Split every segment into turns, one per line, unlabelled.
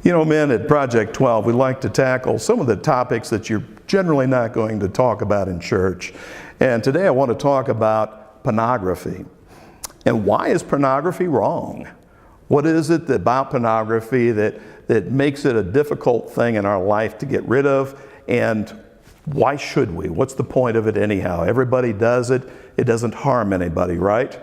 You know, men, at Project 12, we like to tackle some of the topics that you're generally not going to talk about in church. And today I want to talk about pornography. And why is pornography wrong? What is it about pornography that makes it a difficult thing in our life to get rid of? And why should we? What's the point of it anyhow? Everybody does it. It doesn't harm anybody, right?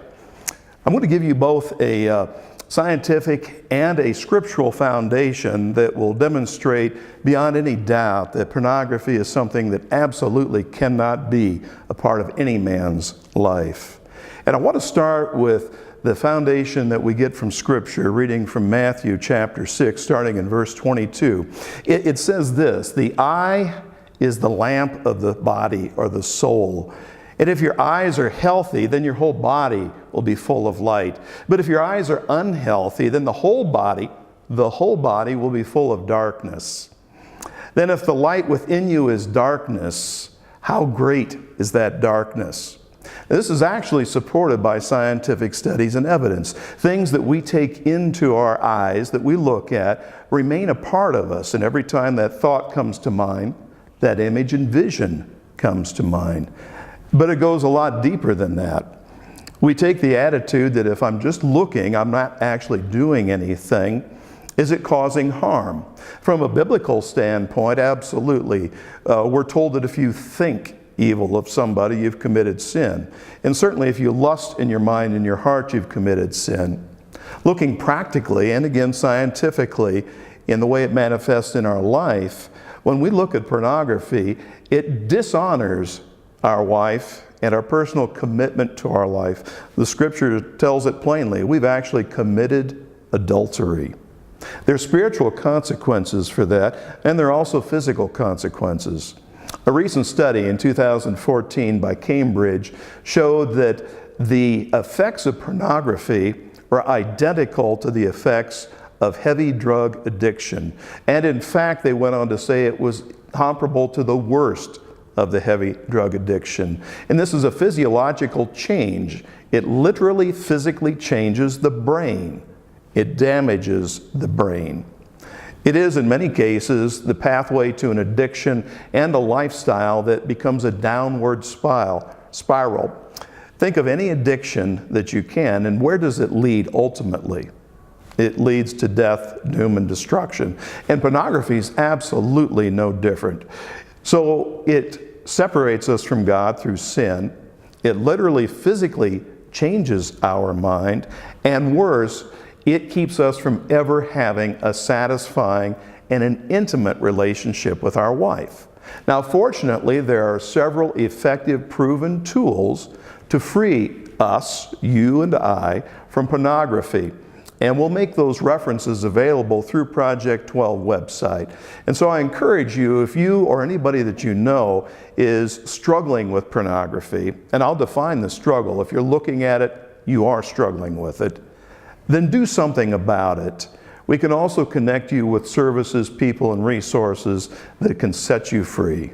I'm going to give you both a scientific and a scriptural foundation that will demonstrate beyond any doubt that pornography is something that absolutely cannot be a part of any man's life. And I want to start with the foundation that we get from Scripture, reading from Matthew chapter 6, starting in verse 22. It says this: "The eye is the lamp of the body," or the soul. "And if your eyes are healthy, then your whole body will be full of light. But if your eyes are unhealthy, then the whole body will be full of darkness. Then if the light within you is darkness, how great is that darkness?" This is actually supported by scientific studies and evidence. Things that we take into our eyes, that we look at, remain a part of us. And every time that thought comes to mind, that image and vision comes to mind. But it goes a lot deeper than that. We take the attitude that if I'm just looking, I'm not actually doing anything. Is it causing harm? From a biblical standpoint, absolutely. We're told that if you think evil of somebody, you've committed sin. And certainly if you lust in your mind and your heart, you've committed sin. Looking practically, and again scientifically, in the way it manifests in our life, when we look at pornography, it dishonors our wife and our personal commitment to our life. The Scripture tells it plainly. We've actually committed adultery. There's spiritual consequences for that, and there are also physical consequences. A recent study in 2014 by Cambridge showed that the effects of pornography were identical to the effects of heavy drug addiction. And in fact, they went on to say it was comparable to the worst of the heavy drug addiction. And this is a physiological change. It literally physically changes the brain. It damages the brain. It is, in many cases, the pathway to an addiction and a lifestyle that becomes a downward spiral. Think of any addiction that you can, and where does it lead ultimately? It leads to death, doom, and destruction. And pornography is absolutely no different. So it separates us from God through sin. It literally physically changes our mind. And worse, it keeps us from ever having a satisfying and an intimate relationship with our wife. Now, fortunately, there are several effective, proven tools to free us, you and I, from pornography. And we'll make those references available through Project 12 website. And so I encourage you, if you or anybody that you know is struggling with pornography, and I'll define the struggle. If you're looking at it, you are struggling with it, then do something about it. We can also connect you with services, people, and resources that can set you free.